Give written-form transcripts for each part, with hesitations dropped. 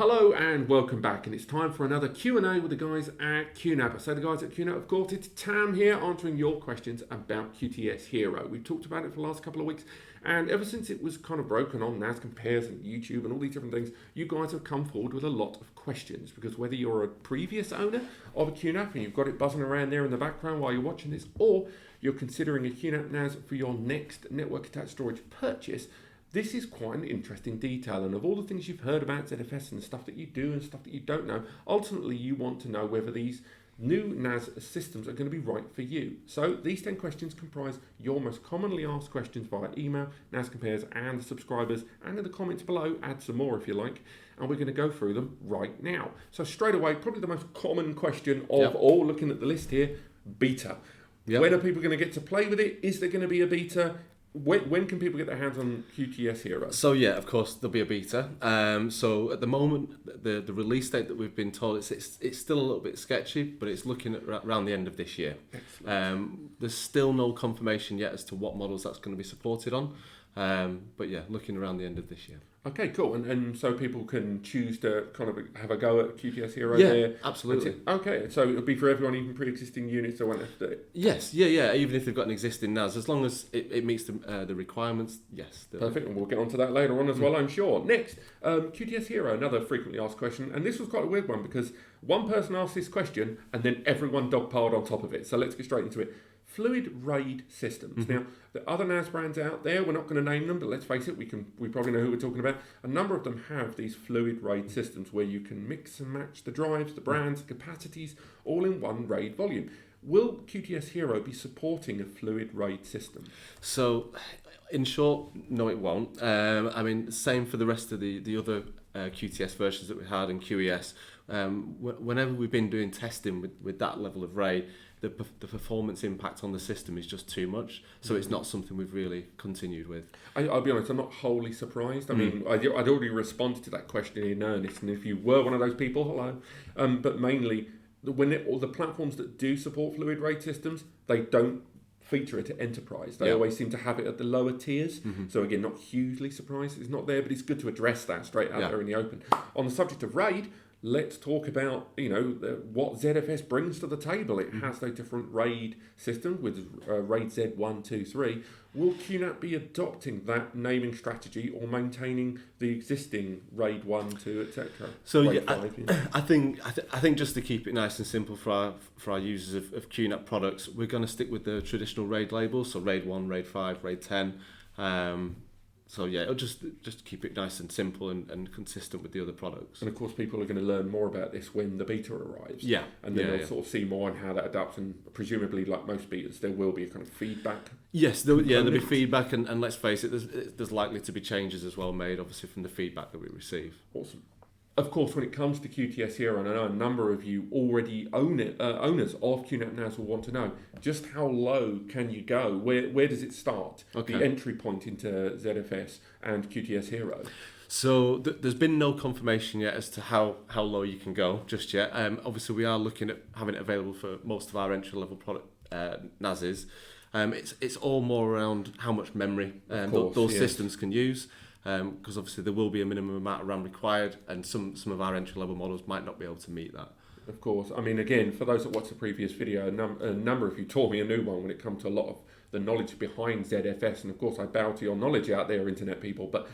Hello and welcome back, and it's time for another Q&A with the guys at QNAP. I say the guys at QNAP, of course, it's Tam here answering your questions about QTS Hero. We've talked about it for the last couple of weeks, and ever since it was kind of broken on NAS Compares and YouTube and all these different things, you guys have come forward with a lot of questions, because whether you're a previous owner of a QNAP and you've got it buzzing around there in the background while you're watching this, or you're considering a QNAP NAS for your next network attached storage purchase, this is quite an interesting detail, and of all the things you've heard about ZFS and the stuff that you do and stuff that you don't know, ultimately you want to know whether these new NAS systems are going to be right for you. So these 10 questions comprise your most commonly asked questions via email, NAS Compares and the subscribers, and in the comments below, add some more if you like, and we're going to go through them right now. So straight away, probably the most common question of all, looking at the list here, beta. When are people going to get to play with it? Is there going to be a beta? When can people get their hands on QTS Hero? So yeah, of course there'll be a beta. So at the moment, the release date that we've been told, it's still a little bit sketchy, but it's looking at around the end of this year. There's still no confirmation yet as to what models that's going to be supported on. But yeah, looking around the end of this year. Okay, cool. And so people can choose to kind of have a go at QTS Hero there? Yeah, absolutely. Okay, so it'll be for everyone, even pre-existing units that won't have to do it? Yes, yeah. Even if they've got an existing NAS, as long as it meets the requirements, yes. Perfect, and we'll get onto that later on as well, I'm sure. Next, QTS Hero, another frequently asked question, and this was quite a weird one because one person asked this question and then everyone dogpiled on top of it. So let's get straight into it. Fluid RAID systems. Now, the other NAS brands out there, we're not going to name them, but let's face it, we probably know who we're talking about. A number of them have these fluid RAID systems where you can mix and match the drives, the brands, the capacities, all in one RAID volume. Will QTS Hero be supporting a fluid RAID system? So, in short, no, it won't. I mean, same for the rest of the other QTS versions that we had in QES. Whenever we've been doing testing with that level of RAID, the performance impact on the system is just too much, so it's not something we've really continued with. I'll be honest, I'm not wholly surprised. I mean, I'd already responded to that question in earnest, and if you were one of those people, hello. But mainly, all the platforms that do support fluid RAID systems, they don't feature it at enterprise. They always seem to have it at the lower tiers. So again, not hugely surprised it's not there, but it's good to address that straight out there in the open. On the subject of RAID, let's talk about what ZFS brings to the table. It has those different RAID systems with RAID Z1, 2, 3. Will QNAP be adopting that naming strategy or maintaining the existing RAID 1, 2, etc.? So yeah, I think just to keep it nice and simple for our users of QNAP products, we're going to stick with the traditional RAID labels, so RAID 1, RAID 5, RAID 10. So yeah, it'll just keep it nice and simple and consistent with the other products. And of course, people are going to learn more about this when the beta arrives. Yeah. And then they'll sort of see more on how that adapts, and presumably, like most betas, there will be a kind of feedback. Yes, there'll be feedback, and let's face it, there's likely to be changes as well made, obviously, from the feedback that we receive. Awesome. Of course, when it comes to QTS Hero, and I know a number of you already owners of QNAP NAS will want to know, just how low can you go? Where does it start? Okay. The entry point into ZFS and QTS Hero. So there's been no confirmation yet as to how low you can go just yet. Obviously, we are looking at having it available for most of our entry-level product NASs. It's all more around how much memory those systems can use. Because obviously there will be a minimum amount of RAM required, and some of our entry-level models might not be able to meet that. Of course. I mean, again, for those that watched the previous video, a number of you taught me a new one when it comes to a lot of the knowledge behind ZFS, and of course I bow to your knowledge out there, internet people, but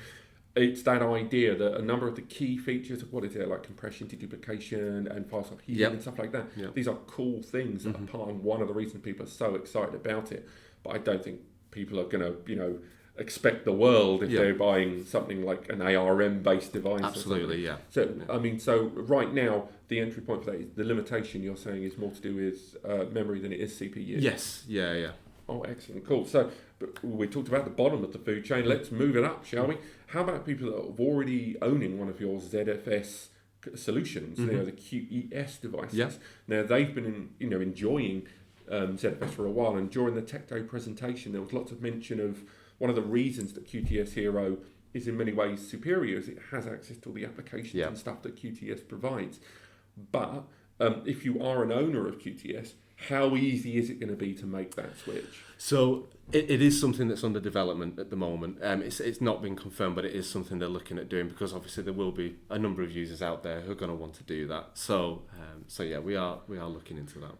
it's that idea that a number of the key features of like compression, deduplication, and file swap heating and stuff like that, these are cool things that are part of one of the reasons people are so excited about it. But I don't think people are going to, expect the world if they're buying something like an ARM-based device. Absolutely, yeah. So, I mean, so right now, the entry point for that is the limitation you're saying is more to do with memory than it is CPU. Yes, yeah. Oh, excellent, cool. So, we talked about the bottom of the food chain. Let's move it up, shall we? How about people that are already owning one of your ZFS solutions, the QES devices? Yeah. Now, they've been enjoying ZFS for a while, and during the Tech Day presentation, there was lots of mention of one of the reasons that QTS Hero is in many ways superior is it has access to all the applications and stuff that QTS provides. But if you are an owner of QTS, How easy is it going to be to make that switch? So it is something that's under development at the moment. It's not been confirmed, but it is something they're looking at doing, because obviously there will be a number of users out there who are going to want to do that. So yeah, we are looking into that.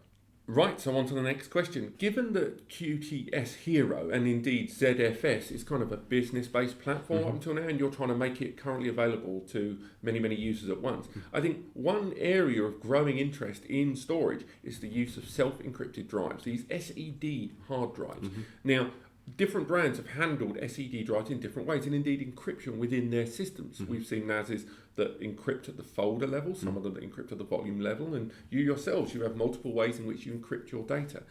Right, so on to the next question. Given that QTS Hero and indeed ZFS is kind of a business-based platform up until now, and you're trying to make it currently available to many, many users at once, I think one area of growing interest in storage is the use of self-encrypted drives, these SED hard drives. Now, different brands have handled SED drives in different ways, and indeed encryption within their systems. We've seen NASs that encrypt at the folder level, some of them that encrypt at the volume level, and you yourselves, you have multiple ways in which you encrypt your data.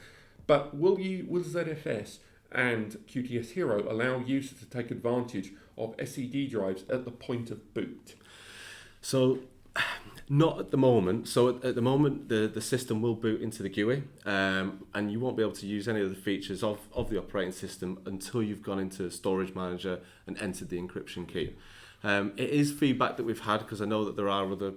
But will ZFS and QTS Hero allow users to take advantage of SED drives at the point of boot? So not at the moment. So at the moment, the system will boot into the GUI, and you won't be able to use any of the features of the operating system until you've gone into Storage Manager and entered the encryption key. It is feedback that we've had, because I know that there are other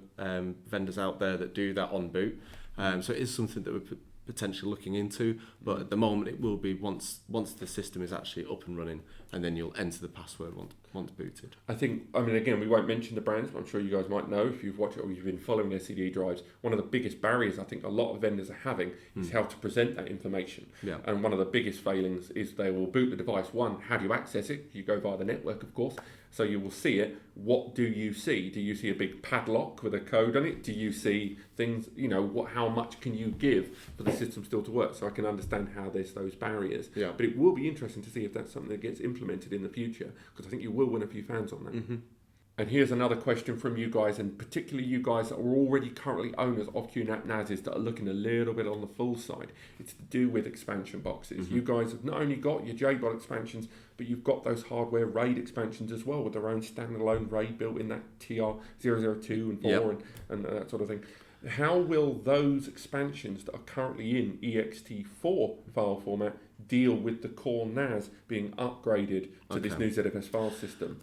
vendors out there that do that on boot. So it is something that we're potentially looking into, but at the moment it will be once the system is actually up and running, and then you'll enter the password once booted. I mean, again, we won't mention the brands, but I'm sure you guys might know if you've watched it or you've been following SED drives. One of the biggest barriers I think a lot of vendors are having is how to present that information. Yeah. And one of the biggest failings is they will boot the device. One, how do you access it? You go via the network, of course. So you will see it. What do you see? Do you see a big padlock with a code on it? Do you see things, how much can you give for the system still to work? So I can understand how there's those barriers. Yeah. But it will be interesting to see if that's something that gets implemented in the future, because I think you will win a few fans on that. And here's another question from you guys, and particularly you guys that are already currently owners of QNAP NASs that are looking a little bit on the full side. It's to do with expansion boxes. You guys have not only got your JBOD expansions, but you've got those hardware RAID expansions as well, with their own standalone RAID built in that TR002 and 4 and that sort of thing. How will those expansions that are currently in ext4 file format deal with the core NAS being upgraded to this new ZFS file system?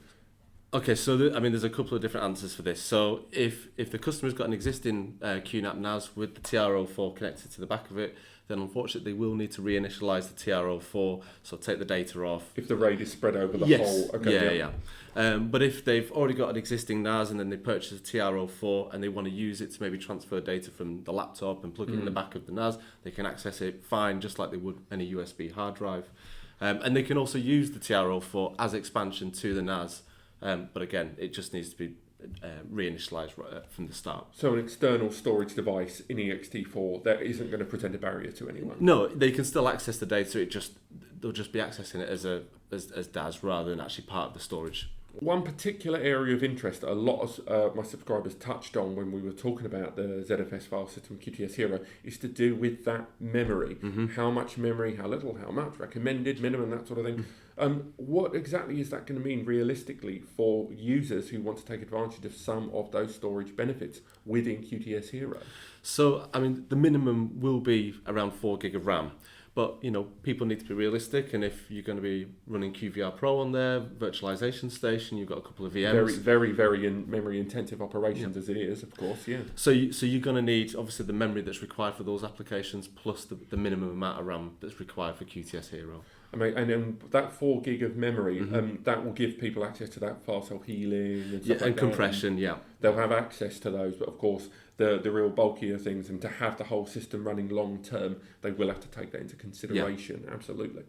Okay, so there's a couple of different answers for this. So if the customer's got an existing QNAP NAS with the TR04 connected to the back of it, then unfortunately they will need to reinitialize the TR04, so take the data off. If the RAID is spread over the whole... Okay, yeah. But if they've already got an existing NAS and then they purchase a TR04 and they want to use it to maybe transfer data from the laptop and plug it in the back of the NAS, they can access it fine, just like they would any USB hard drive. And they can also use the TR04 as expansion to the NAS. But again, it just needs to be reinitialized from the start. So an external storage device in ext4 that isn't going to present a barrier to anyone? No, they can still access the data. They'll just be accessing it as DAS rather than actually part of the storage. One particular area of interest that a lot of my subscribers touched on when we were talking about the ZFS file system QTS Hero is to do with that memory. How much memory, how little, how much, recommended, minimum, that sort of thing. What exactly is that going to mean realistically for users who want to take advantage of some of those storage benefits within QTS Hero? So, the minimum will be around 4 gig of RAM. But, people need to be realistic, and if you're going to be running QVR Pro on there, virtualization station, you've got a couple of VMs. Very, very memory-intensive operations as it is, of course, yeah. So you're going to need, obviously, the memory that's required for those applications, plus the minimum amount of RAM that's required for QTS Hero. And that 4 gig of memory, that will give people access to that file cell healing and stuff like that. Compression, They'll have access to those, but of course, the real bulkier things, and to have the whole system running long term, they will have to take that into consideration, absolutely.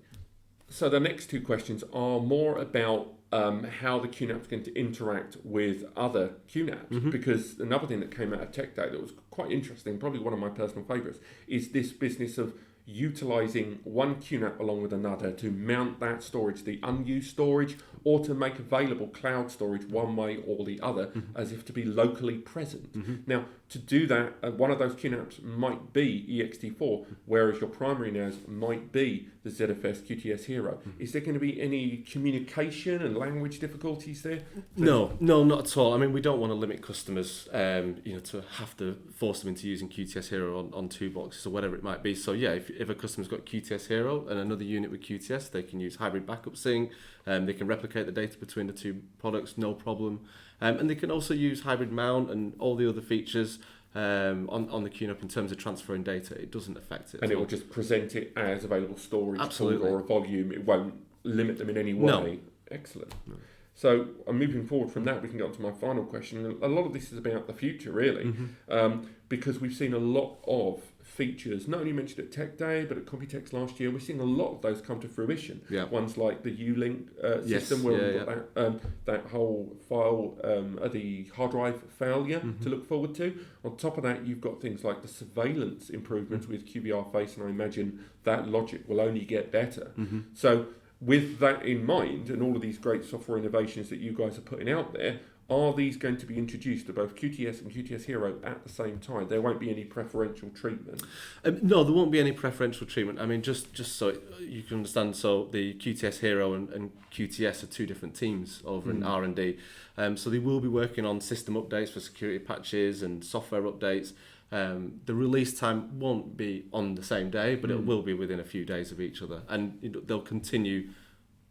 So the next two questions are more about how the QNAP is going to interact with other QNAPs, because another thing that came out of Tech Day that was quite interesting, probably one of my personal favourites, is this business of utilising one QNAP along with another to mount that storage, the unused storage, or to make available cloud storage one way or the other, as if to be locally present. Now, to do that, one of those QNAPs might be ext4, whereas your primary NAS might be the ZFS QTS Hero. Is there going to be any communication and language difficulties there? No, not at all. We don't want to limit customers, to have to force them into using QTS Hero on two boxes or whatever it might be. So yeah, if a customer's got QTS Hero and another unit with QTS, they can use hybrid backup sync. They can replicate the data between the two products, no problem. And they can also use hybrid mount and all the other features on the QNAP in terms of transferring data. It doesn't affect it. And it will just present it as available storage pool or a volume. It won't limit them in any way. No. Excellent. No. So I'm moving forward from that. We can get on to my final question. A lot of this is about the future, really, because we've seen a lot of features, not only mentioned at Tech Day, but at Computex last year. We're seeing a lot of those come to fruition. Yeah. Ones like the U-Link system, where we've got that whole file, the hard drive failure to look forward to. On top of that, you've got things like the surveillance improvements with QBR Face, and I imagine that logic will only get better. So with that in mind, and all of these great software innovations that you guys are putting out there, are these going to be introduced to both QTS and QTS Hero at the same time? There won't be any preferential treatment? No, there won't be any preferential treatment. I mean, just so you can understand, so the QTS Hero and QTS are two different teams over in R&D. So they will be working on system updates for security patches and software updates. The release time won't be on the same day, but it will be within a few days of each other. And they'll continue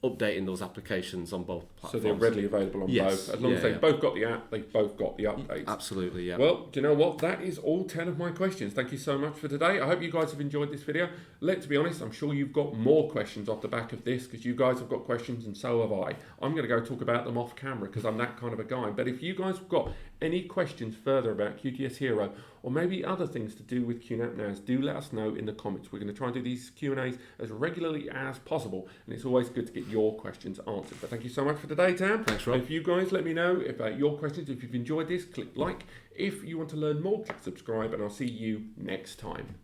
updating those applications on both platforms. So they're readily available on both. As long as they've both got the app, they've both got the updates. Absolutely, yeah. Well, do you know what? That is all 10 of my questions. Thank you so much for today. I hope you guys have enjoyed this video. Let's be honest, I'm sure you've got more questions off the back of this, because you guys have got questions and so have I. I'm going to go talk about them off camera because I'm that kind of a guy. But if you guys have got any questions further about QTS Hero, or maybe other things to do with QNAP NAS, do let us know in the comments. We're going to try and do these Q&As as regularly as possible, and it's always good to get your questions answered. But thank you so much for today, Tam. Thanks, Rob. If you guys let me know about your questions, if you've enjoyed this, click like. If you want to learn more, click subscribe, and I'll see you next time.